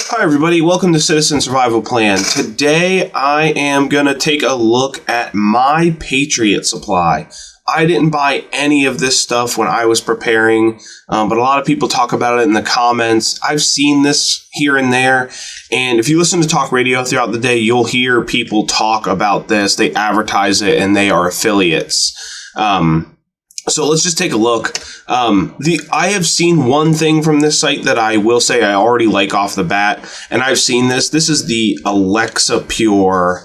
Hi everybody, welcome to Citizen Survival Plan. Today I am going to take a look at My Patriot Supply. I didn't buy any of this stuff when I was preparing, but a lot of people talk about it in the comments. I've seen this here and there, and if you listen to talk radio throughout the day, you'll hear people talk about this. They advertise it, and they are affiliates. So let's just take a look. I have seen one thing from this site that I will say I already like off the bat, and I've seen this. This is the Alexapure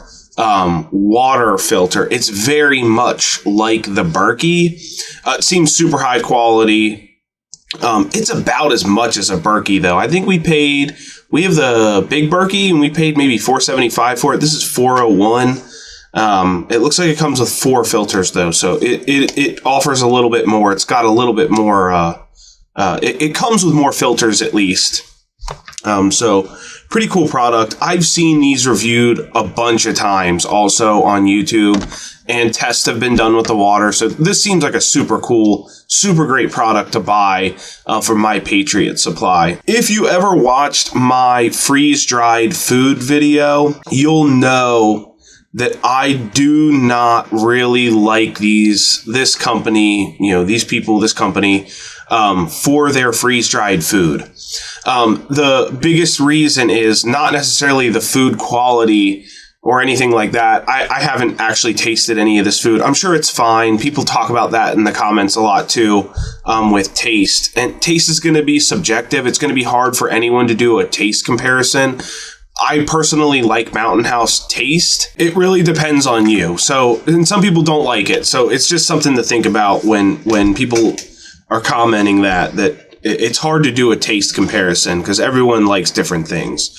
water filter. It's very much like the Berkey. It seems super high quality. It's about as much as a Berkey though. I think we have the big Berkey and we paid maybe $475 for it. This is $401. It looks like it comes with 4 filters though, so it offers a little bit more. It's got a little bit more, it comes with more filters at least. So pretty cool product. I've seen these reviewed a bunch of times also on YouTube, and tests have been done with the water. So this seems like a super cool, super great product to buy from My Patriot Supply. If you ever watched my freeze-dried food video, you'll know that I do not really like this company, this company, for their freeze-dried food. The biggest reason is not necessarily the food quality or anything like that. I haven't actually tasted any of this food. I'm sure it's fine. People talk about that in the comments a lot too, with taste. And taste is going to be subjective. It's going to be hard for anyone to do a taste comparison. I personally like Mountain House taste. It really depends on you. And some people don't like it. So it's just something to think about when people are commenting that it's hard to do a taste comparison because everyone likes different things.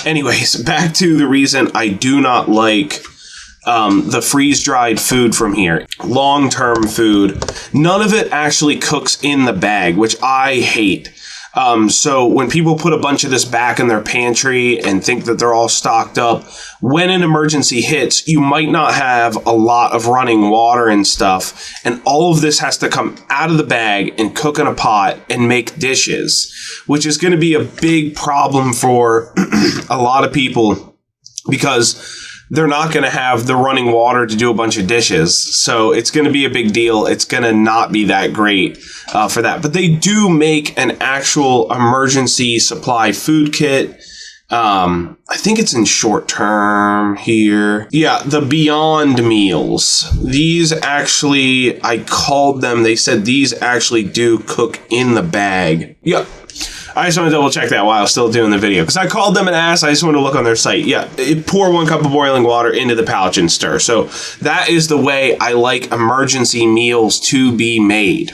Anyways, back to the reason I do not like the freeze-dried food from here. Long-term food. None of it actually cooks in the bag, which I hate. So when people put a bunch of this back in their pantry and think that they're all stocked up, when an emergency hits, you might not have a lot of running water and stuff. And all of this has to come out of the bag and cook in a pot and make dishes, which is going to be a big problem for a lot of people because they're not going to have the running water to do a bunch of dishes. So it's going to be a big deal. It's going to not be that great for that. But they do make an actual emergency supply food kit. I think it's in short term here. Yeah, the Beyond Meals. These actually, I called them. They said these actually do cook in the bag. Yep. I just want to double check that while I was still doing the video because I called them and asked. I just want to look on their site. Yeah, pour 1 cup of boiling water into the pouch and stir. So that is the way I like emergency meals to be made.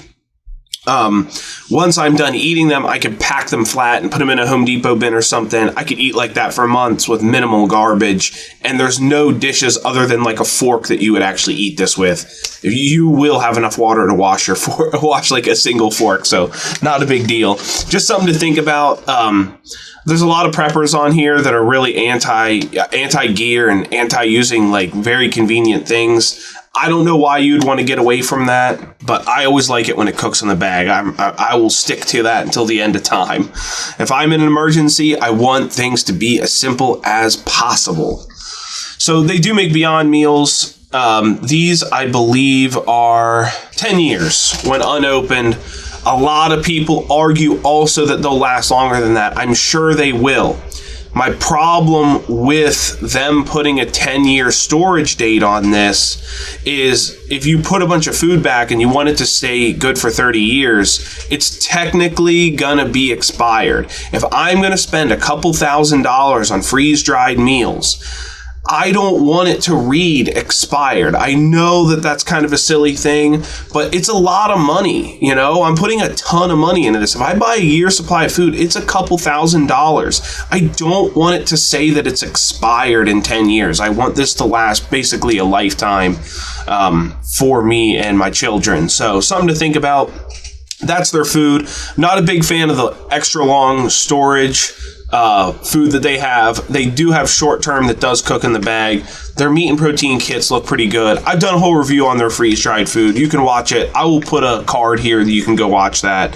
Once I'm done eating them, I could pack them flat and put them in a Home Depot bin or something. I could eat like that for months with minimal garbage, and there's no dishes other than like a fork that you would actually eat this with. You will have enough water to wash your wash like a single fork, so not a big deal. Just something to think about. There's a lot of preppers on here that are really anti-gear and anti-using like very convenient things. I don't know why you'd want to get away from that, but I always like it when it cooks in the bag. I will stick to that until the end of time. If I'm in an emergency, I want things to be as simple as possible. So they do make Beyond Meals. These, I believe, are 10 years when unopened. A lot of people argue also that they'll last longer than that. I'm sure they will. My problem with them putting a 10-year storage date on this is if you put a bunch of food back and you want it to stay good for 30 years, it's technically gonna be expired. If I'm gonna spend a couple $1,000s on freeze-dried meals, I don't want it to read expired. I know that that's kind of a silly thing, but it's a lot of money. I'm putting a ton of money into this. If I buy a year's supply of food, it's a couple $1,000s. I don't want it to say that it's expired in 10 years. I want this to last basically a lifetime for me and my children. So something to think about. That's their food. Not a big fan of the extra long storage food that they have. They do have short term that does cook in the bag. Their meat and protein kits look pretty good. I've done a whole review on their freeze-dried food. You can watch it. I will put a card here that you can go watch that.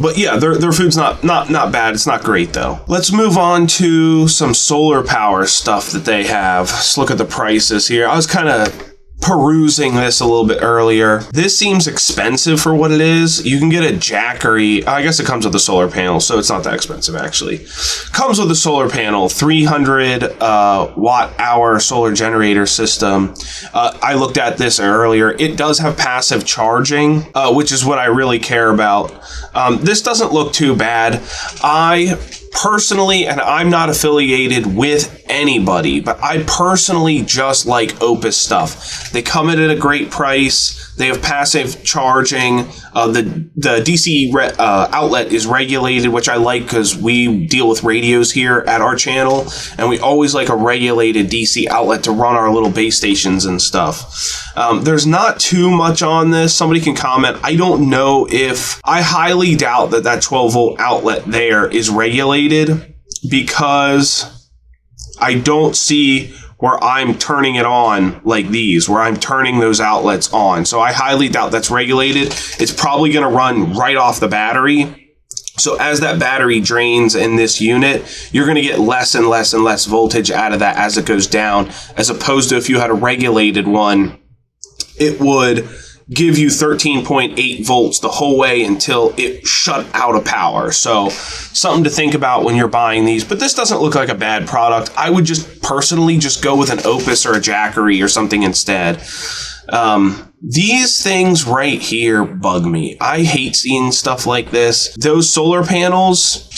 But yeah, their food's not bad. It's not great though. Let's move on to some solar power stuff that they have. Let's look at the prices here. I was kind of perusing this a little bit earlier. This seems expensive for what it is. You can get a Jackery. I guess it comes with a solar panel, so it's not that expensive actually. Comes with a solar panel, 300 watt hour solar generator system. I looked at this earlier. It does have passive charging, which is what I really care about. This doesn't look too bad. I personally, and I'm not affiliated with anybody, but I personally just like Opus stuff. They come in at a great price. They have passive charging. The DC outlet is regulated, which I like because we deal with radios here at our channel, and we always like a regulated DC outlet to run our little base stations and stuff. There's not too much on this. Somebody can comment. I don't know if... I highly doubt that 12 volt outlet there is regulated, because I don't see where I'm turning it on like these, where I'm turning those outlets on. So I highly doubt that's regulated. It's probably going to run right off the battery. So as that battery drains in this unit, you're going to get less and less and less voltage out of that as it goes down, as opposed to if you had a regulated one, it would give you 13.8 volts the whole way until it shut out of power. So something to think about when you're buying these. But this doesn't look like a bad product. I would just personally just go with an Opus or a Jackery or something instead. These things right here bug me. I hate seeing stuff like this. Those solar panels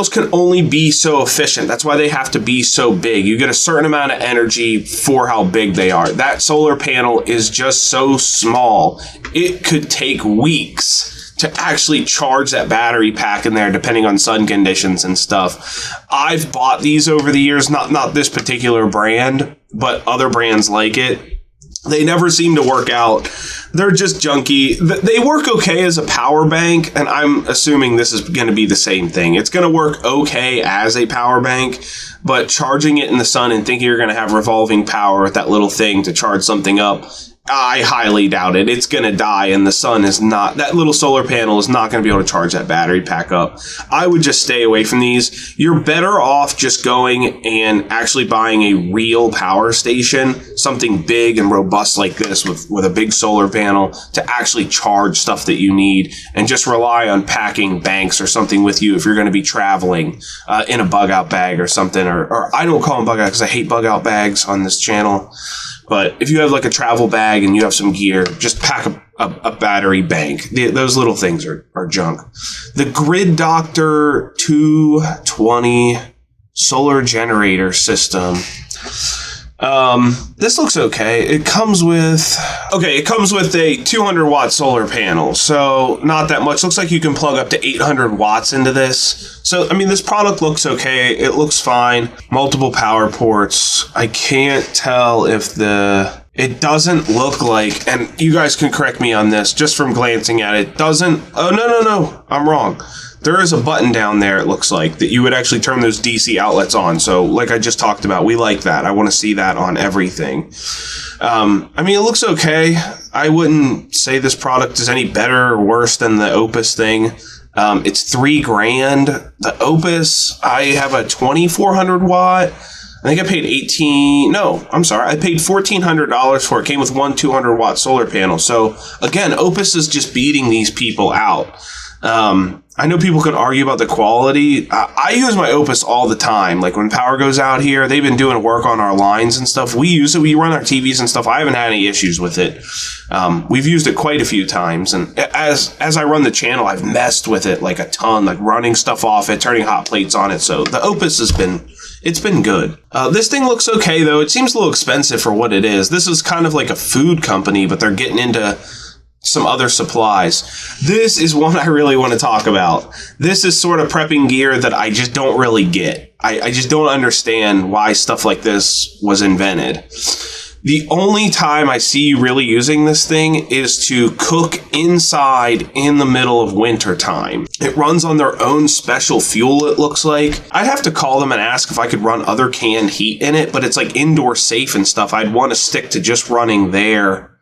can only be so efficient. That's why they have to be so big. You get a certain amount of energy for how big they are. That solar panel is just so small. It could take weeks to actually charge that battery pack in there, depending on sun conditions and stuff. I've bought these over the years, not this particular brand, but other brands like it. They never seem to work out. They're just junky. They work okay as a power bank, and I'm assuming this is going to be the same thing. It's going to work okay as a power bank, but charging it in the sun and thinking you're going to have revolving power with that little thing to charge something up, I highly doubt it. It's going to die, and the sun is not... That little solar panel is not going to be able to charge that battery pack up. I would just stay away from these. You're better off just going and actually buying a real power station, something big and robust like this with a big solar panel to actually charge stuff that you need, and just rely on packing banks or something with you if you're going to be traveling in a bug-out bag or something. Or I don't call them bug-out because I hate bug-out bags on this channel. But if you have like a travel bag and you have some gear, just pack a battery bank. Those little things are junk. The Grid Doctor 220 solar generator system. This looks okay. It comes with a 200 watt solar panel. So not that much. Looks like you can plug up to 800 watts into this. So, I mean, this product looks okay. It looks fine. Multiple power ports. I can't tell if it doesn't look like, and you guys can correct me on this just from glancing at it. Oh, no. I'm wrong. There is a button down there, it looks like, that you would actually turn those DC outlets on. So, like I just talked about, we like that. I want to see that on everything. I mean, it looks okay. I wouldn't say this product is any better or worse than the Opus thing. It's $3,000. The Opus, I have a 2400 watt. I think I paid I paid $1,400 for it. It came with one 200 watt solar panel. So, again, Opus is just beating these people out. I know people can argue about the quality. I use my Opus all the time. Like when power goes out here, they've been doing work on our lines and stuff. We use it. We run our TVs and stuff. I haven't had any issues with it. We've used it quite a few times. And as I run the channel, I've messed with it like a ton, like running stuff off it, turning hot plates on it. So the Opus it's been good. This thing looks okay though. It seems a little expensive for what it is. This is kind of like a food company, but they're getting into some other supplies. This is one I really want to talk about. This is sort of prepping gear that I just don't really get. I just don't understand why stuff like this was invented. The only time I see you really using this thing is to cook inside in the middle of winter time. It runs on their own special fuel, it looks like. I'd have to call them and ask if I could run other canned heat in it, but it's like indoor safe and stuff. I'd want to stick to just running their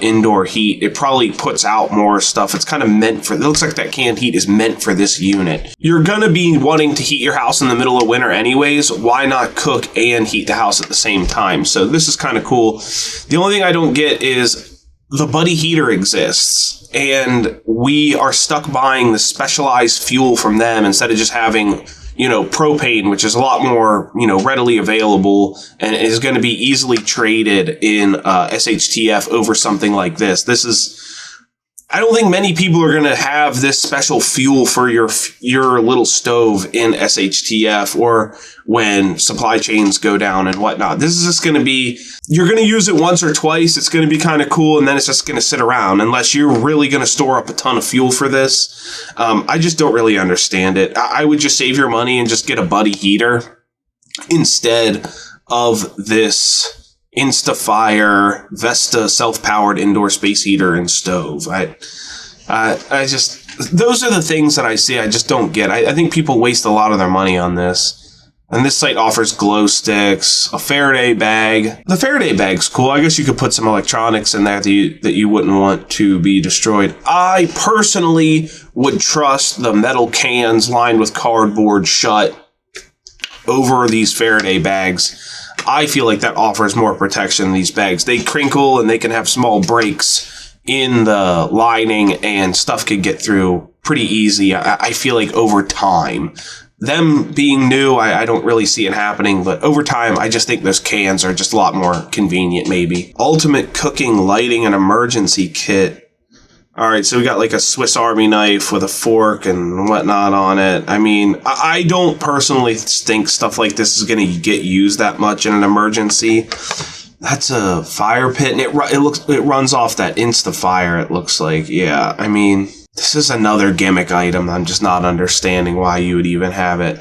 indoor heat. It probably puts out more stuff. It's kind of meant for, it looks like that canned heat is meant for this unit. You're going to be wanting to heat your house in the middle of winter anyways. Why not cook and heat the house at the same time? So this is kind of cool. The only thing I don't get is the buddy heater exists, and we are stuck buying the specialized fuel from them instead of just having, you know, propane, which is a lot more, you know, readily available and is going to be easily traded in SHTF over something like this. This is, I don't think many people are going to have this special fuel for your little stove in SHTF or when supply chains go down and whatnot. This is just going to be, you're going to use it once or twice. It's going to be kind of cool, and then it's just going to sit around unless you're really going to store up a ton of fuel for this. I just don't really understand it. I would just save your money and just get a buddy heater instead of this Instafire Vesta self-powered indoor space heater and stove. I just, those are the things that I see I just don't get. I think people waste a lot of their money on this. And this site offers glow sticks, a Faraday bag. The Faraday bag's cool. I guess you could put some electronics in there that you wouldn't want to be destroyed. I personally would trust the metal cans lined with cardboard shut over these Faraday bags. I feel like that offers more protection than these bags. They crinkle and they can have small breaks in the lining and stuff can get through pretty easy. I feel like over time, them being new, I don't really see it happening, but over time, I just think those cans are just a lot more convenient, maybe. Ultimate cooking, lighting, and emergency kit. All right, so we got like a Swiss Army knife with a fork and whatnot on it. I mean, I don't personally think stuff like this is going to get used that much in an emergency. That's a fire pit, and it runs off that Instafire, it looks like. Yeah, I mean, this is another gimmick item. I'm just not understanding why you would even have it.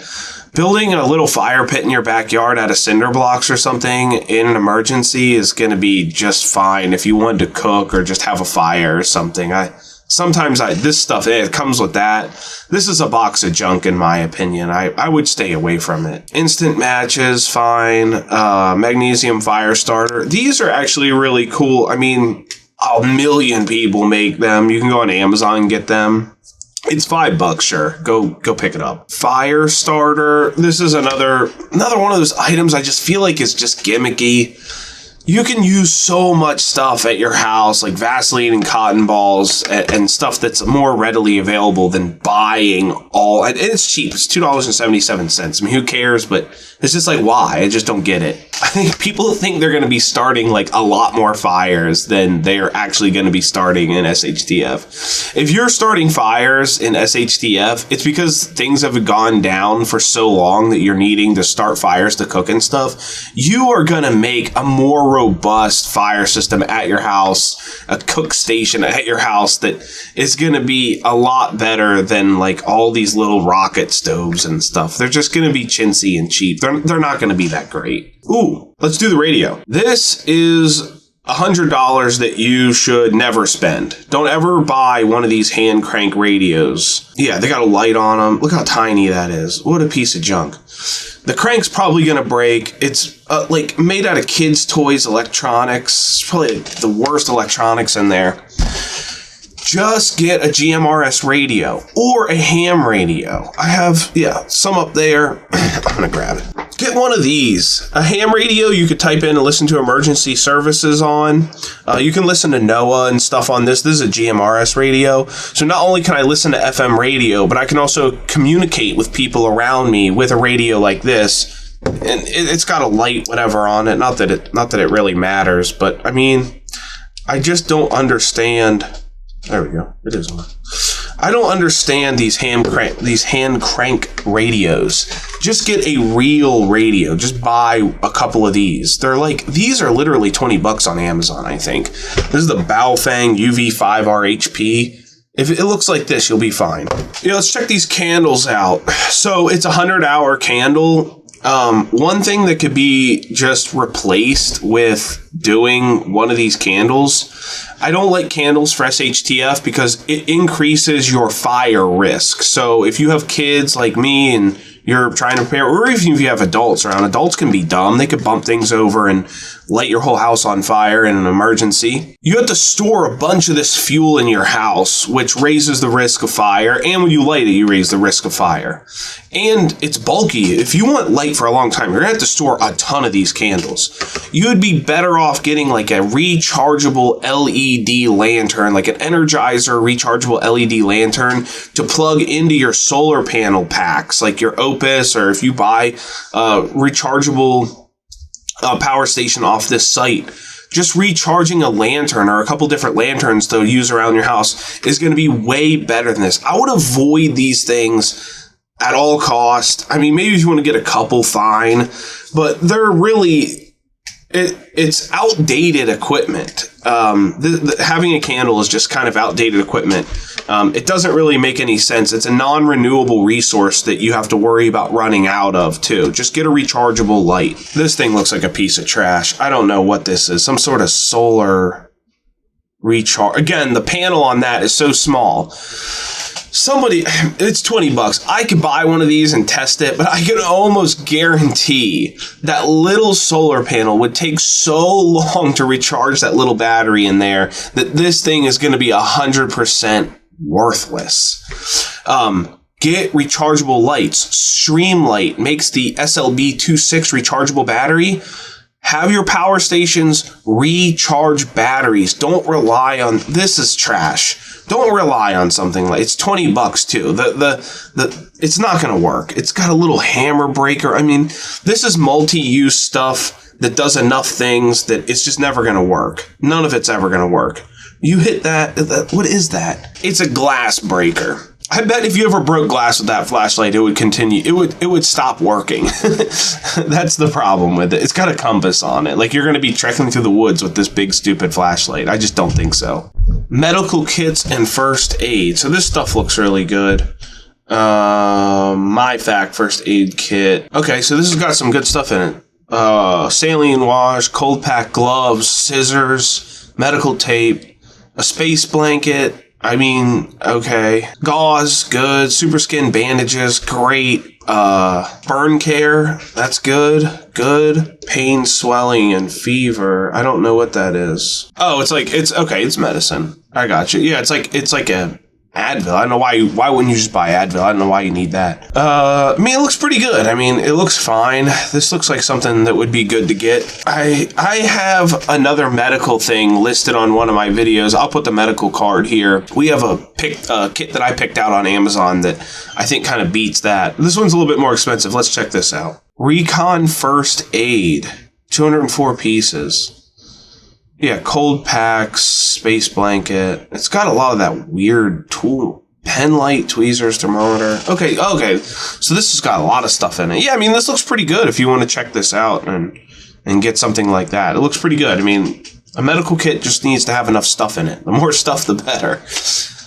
Building a little fire pit in your backyard out of cinder blocks or something in an emergency is going to be just fine if you wanted to cook or just have a fire or something. Sometimes this stuff, it comes with that. This is a box of junk in my opinion. I would stay away from it. Instant matches, fine. Magnesium fire starter. These are actually really cool. I mean, a million people make them. You can go on Amazon and get them. It's $5, sure. Go pick it up. Fire starter. This is another one of those items I just feel like is just gimmicky. You can use so much stuff at your house, like Vaseline and cotton balls and stuff that's more readily available than buying all. And it's cheap. It's $2.77. I mean, who cares? But it's just like, why? I just don't get it. I think people think they're going to be starting like a lot more fires than they're actually going to be starting in SHTF. If you're starting fires in SHTF, it's because things have gone down for so long that you're needing to start fires to cook and stuff. You are going to make a more robust fire system at your house, a cook station at your house that is going to be a lot better than like all these little rocket stoves and stuff. They're just going to be chintzy and cheap. They're not going to be that great. Ooh, let's do the radio. This is $100 that you should never spend. Don't ever buy one of these hand crank radios. Yeah, they got a light on them. Look how tiny that is. What a piece of junk. The crank's probably going to break. It's like made out of kids' toys electronics. It's probably the worst electronics in there. Just get a GMRS radio or a ham radio. I have, some up there. I'm going to grab it. Get one of these. A ham radio you could type in and listen to emergency services on. You can listen to NOAA and stuff on this. This is a GMRS radio. So not only can I listen to FM radio, but I can also communicate with people around me with a radio like this. And it's got a light, whatever, on it. Not that it really matters, but I mean, I just don't understand. There we go. It is on. I don't understand these hand crank radios. Just get a real radio. Just buy a couple of these. These are literally $20 on Amazon, I think. This is the Baofeng UV5RHP. If it looks like this, you'll be fine. Let's check these candles out. So it's a 100-hour candle. One thing that could be just replaced with doing one of these candles, I don't like candles for SHTF because it increases your fire risk. So if you have kids like me and you're trying to prepare, or even if you have adults around. Adults can be dumb. They could bump things over and light your whole house on fire in an emergency. You have to store a bunch of this fuel in your house, which raises the risk of fire. And when you light it, you raise the risk of fire. And it's bulky. If you want light for a long time, you're going to have to store a ton of these candles. You would be better off getting like a rechargeable LED lantern, like an Energizer rechargeable LED lantern to plug into your solar panel packs, like your Opus, or if you buy a rechargeable power station off this site. Just recharging a lantern or a couple different lanterns to use around your house is going to be way better than this. I would avoid these things at all cost. I mean, maybe if you want to get a couple, fine, but they're really, it's outdated equipment. Having a candle is just kind of outdated equipment. It doesn't really make any sense. It's a non-renewable resource that you have to worry about running out of too. Just get a rechargeable light. This thing looks like a piece of trash. I don't know what this is. Some sort of solar recharge. Again, the panel on that is so small. It's $20. I could buy one of these and test it, but I can almost guarantee that little solar panel would take so long to recharge that little battery in there that this thing is going to be 100% worthless. Get rechargeable lights. Streamlight makes the SLB26 rechargeable battery. Have your power stations recharge batteries. Don't rely on, this is trash. Don't rely on something like, it's $20 too. It's not going to work. It's got a little hammer breaker. I mean, this is multi-use stuff that does enough things that it's just never going to work. None of it's ever going to work. You hit that, what is that? It's a glass breaker. I bet if you ever broke glass with that flashlight, it would continue. It would stop working. That's the problem with it. It's got a compass on it. Like, you're going to be trekking through the woods with this big, stupid flashlight. I just don't think so. Medical kits and first aid. So this stuff looks really good. MyFac first aid kit. Okay, so this has got some good stuff in it. Saline wash, cold pack gloves, scissors, medical tape, a space blanket. I mean, okay. Gauze, good. Super skin bandages, great. Burn care, that's good. Good. Pain, swelling, and fever. I don't know what that is. Oh, it's medicine. I got you. Yeah, it's like a Advil. I don't know why wouldn't you just buy Advil? I don't know why you need that. I mean, it looks pretty good. I mean, it looks fine. This looks like something that would be good to get. I have another medical thing listed on one of my videos. I'll put the medical card here. We have a kit that I picked out on Amazon that I think kind of beats that. This one's a little bit more expensive. Let's check this out. Recon First Aid, 204 pieces. Yeah, cold packs, space blanket. It's got a lot of that weird tool. Pen light, tweezers, thermometer. Okay. So this has got a lot of stuff in it. Yeah, I mean, this looks pretty good if you want to check this out and get something like that. It looks pretty good. I mean, a medical kit just needs to have enough stuff in it. The more stuff, the better.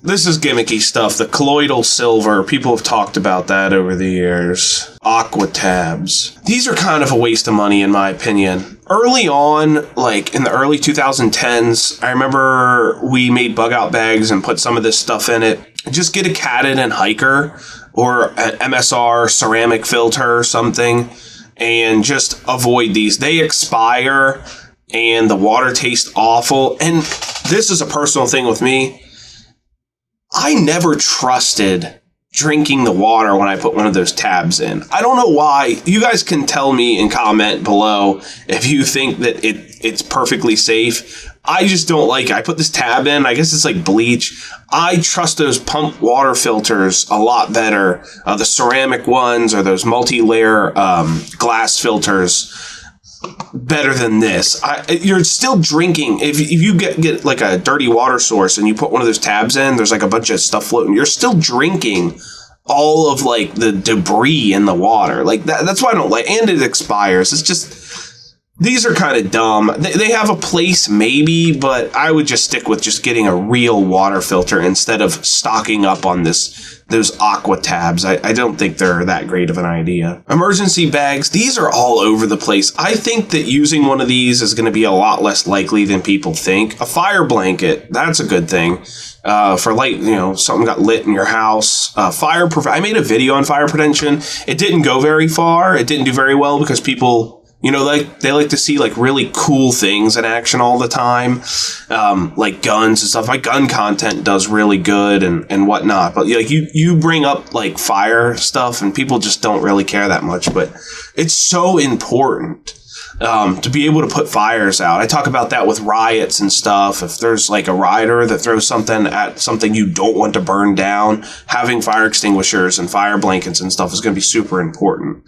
This is gimmicky stuff. The colloidal silver. People have talked about that over the years. Aqua tabs. These are kind of a waste of money, in my opinion. Early on, like in the early 2010s, I remember we made bug out bags and put some of this stuff in it. Just get a Cadden and Hiker or an MSR ceramic filter or something and just avoid these. They expire and the water tastes awful. And this is a personal thing with me. I never trusted drinking the water when I put one of those tabs in. I don't know why. You guys can tell me and comment below if you think that it's perfectly safe. I just don't like it. I put this tab in. I guess it's like bleach. I trust those pump water filters a lot better. The ceramic ones or those multi-layer glass filters better than this. You're still drinking. If you get like a dirty water source and you put one of those tabs in, there's like a bunch of stuff floating. You're still drinking all of like the debris in the water. Like that's why I don't like, and it expires. It's just, These are kind of dumb. They have a place maybe, but I would just stick with just getting a real water filter instead of stocking up on those Aqua tabs. I don't think they're that great of an idea. Emergency bags, these are all over the place. I think that using one of these is going to be a lot less likely than people think. A fire blanket, that's a good thing. For light, something got lit in your house. I made a video on fire prevention. It didn't go very far. It didn't do very well because people, they like to see like really cool things in action all the time, like guns and stuff. My gun content does really good and whatnot. But like you bring up like fire stuff and people just don't really care that much. But it's so important to be able to put fires out. I talk about that with riots and stuff. If there's like a rioter that throws something at something you don't want to burn down, having fire extinguishers and fire blankets and stuff is going to be super important.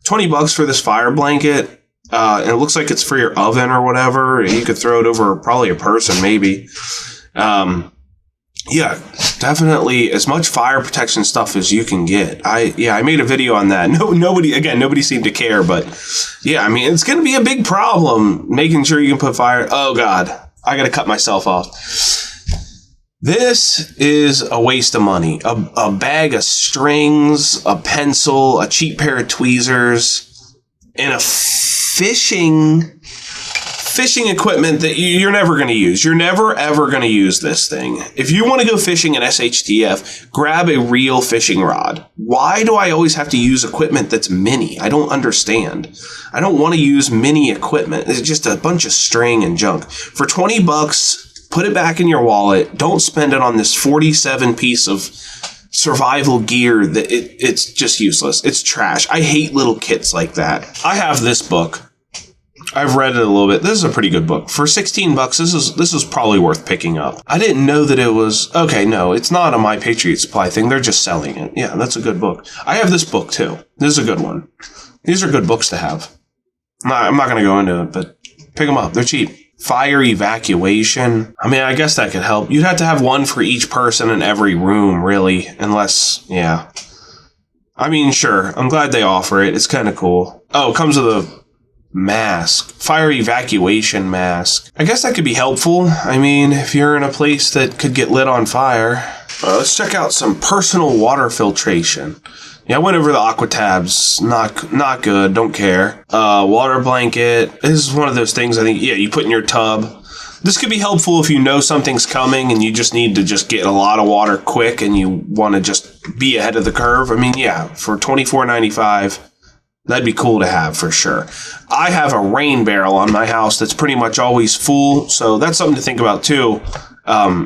$20 for this fire blanket. And it looks like it's for your oven or whatever. You could throw it over probably a person, maybe. Yeah, definitely as much fire protection stuff as you can get. I made a video on that. Nobody seemed to care, but yeah, I mean, it's going to be a big problem making sure you can put fire. Oh God, I got to cut myself off. This is a waste of money. A bag of strings, a pencil, a cheap pair of tweezers, and a fishing equipment that you're never going to use. You're never, ever going to use this thing. If you want to go fishing in shtf, grab a real fishing rod. Why do I always have to use equipment that's mini? I don't understand. I don't want to use mini equipment. It's just a bunch of string and junk. For $20, put it back in your wallet. Don't spend it on this 47 piece of survival gear that it's just useless. It's trash. I hate little kits like that. I have this book. I've read it a little bit. This is a pretty good book. For $16, this is probably worth picking up. I didn't know that it was... Okay, no, it's not a My Patriot Supply thing. They're just selling it. Yeah, that's a good book. I have this book, too. This is a good one. These are good books to have. I'm not going to go into it, but pick them up. They're cheap. Fire evacuation. I mean, I guess that could help. You'd have to have one for each person in every room, really, unless... Yeah. I mean, sure. I'm glad they offer it. It's kind of cool. Oh, it comes with a... mask. Fire evacuation mask. I guess that could be helpful. I mean, if you're in a place that could get lit on fire. Let's check out some personal water filtration. Yeah, I went over the Aqua tabs. Not good. Don't care. Water blanket. This is one of those things I think, yeah, you put in your tub. This could be helpful if you know something's coming and you just need to just get a lot of water quick and you want to just be ahead of the curve. I mean, yeah, for $24.95. That'd be cool to have for sure. I have a rain barrel on my house that's pretty much always full, so that's something to think about too.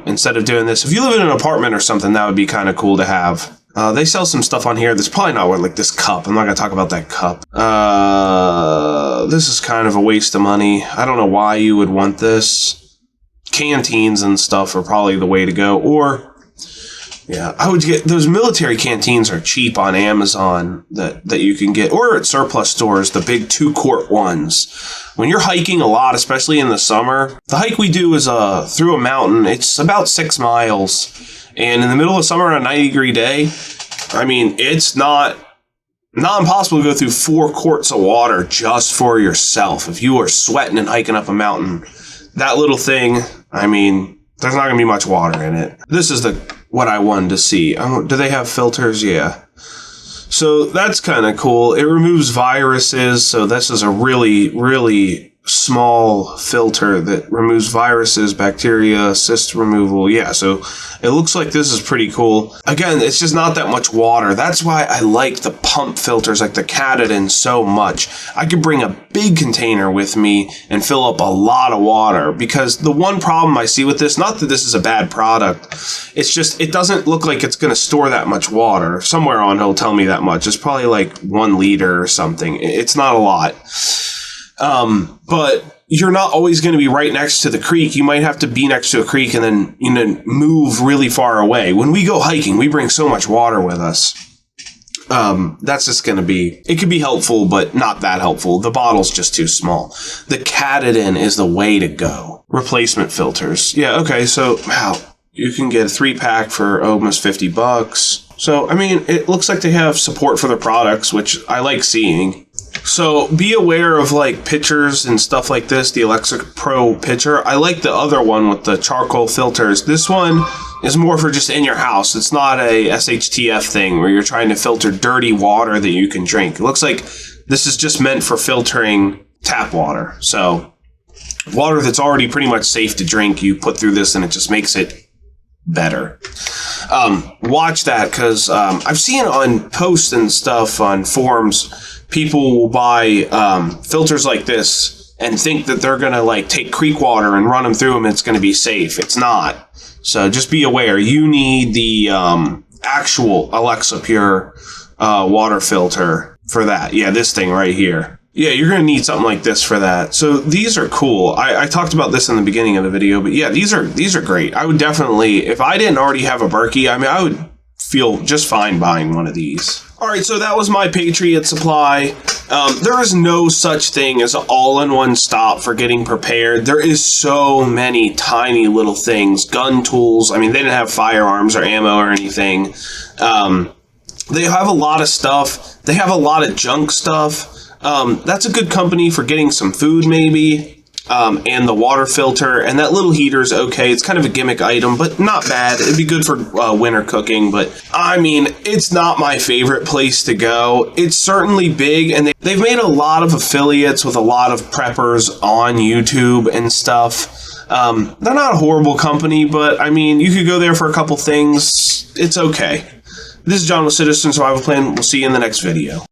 Instead of doing this, if you live in an apartment or something, that would be kind of cool to have. They sell some stuff on here that's probably not worth like this cup. I'm not gonna talk about that cup. This is kind of a waste of money. I don't know why you would want this. Canteens and stuff are probably the way to go, or yeah, I would get those military canteens are cheap on Amazon that you can get, or at surplus stores, the big 2-quart ones. When you're hiking a lot, especially in the summer, the hike we do is through a mountain. It's about 6 miles. And in the middle of summer on a 90-degree day, I mean, it's not impossible to go through 4 quarts of water just for yourself. If you are sweating and hiking up a mountain, that little thing, I mean, there's not going to be much water in it. This is what I wanted to see. Do they have filters? Yeah. So that's kind of cool. It removes viruses. So this is a really, really small filter that removes viruses, bacteria, cyst removal. Yeah, so it looks like this is pretty cool. Again, it's just not that much water. That's why I like the pump filters like the Katadyn so much. I could bring a big container with me and fill up a lot of water, because the one problem I see with this, not that this is a bad product, it's just it doesn't look like it's going to store that much water. Somewhere on it'll tell me that much. It's probably like 1 liter or something. It's not a lot. But you're not always going to be right next to the creek. You might have to be next to a creek and then, move really far away. When we go hiking, we bring so much water with us. That's just going to be, it could be helpful, but not that helpful. The bottle's just too small. The Katadyn is the way to go. Replacement filters. Yeah. Okay. So, wow. You can get a 3-pack for almost $50. So, I mean, it looks like they have support for their products, which I like seeing. So be aware of like pitchers and stuff like this, the Alexapure pitcher. I like the other one with the charcoal filters. This one is more for just in your house. It's not a shtf thing where you're trying to filter dirty water that you can drink. It looks like this is just meant for filtering tap water. So water that's already pretty much safe to drink, you put through this and it just makes it better. Watch that, because I've seen on posts and stuff on forums, people will buy filters like this and think that they're going to like take creek water and run them through them and it's going to be safe. It's not. So just be aware. You need the actual Alexapure water filter for that. Yeah, this thing right here. Yeah, you're going to need something like this for that. So these are cool. I talked about this in the beginning of the video, but yeah, these are great. I would definitely, if I didn't already have a Berkey, I mean, I would feel just fine buying one of these. All right, so that was My Patriot Supply. There is no such thing as an all-in-one stop for getting prepared. There is so many tiny little things, gun tools. I mean, they didn't have firearms or ammo or anything. They have a lot of stuff. They have a lot of junk stuff. That's a good company for getting some food, maybe. And the water filter, and that little heater's okay. It's kind of a gimmick item, but not bad. It'd be good for winter cooking, but I mean, it's not my favorite place to go. It's certainly big, and they've made a lot of affiliates with a lot of preppers on YouTube and stuff. They're not a horrible company, but I mean, you could go there for a couple things. It's okay. This is John with Citizen Survival Plan. We'll see you in the next video.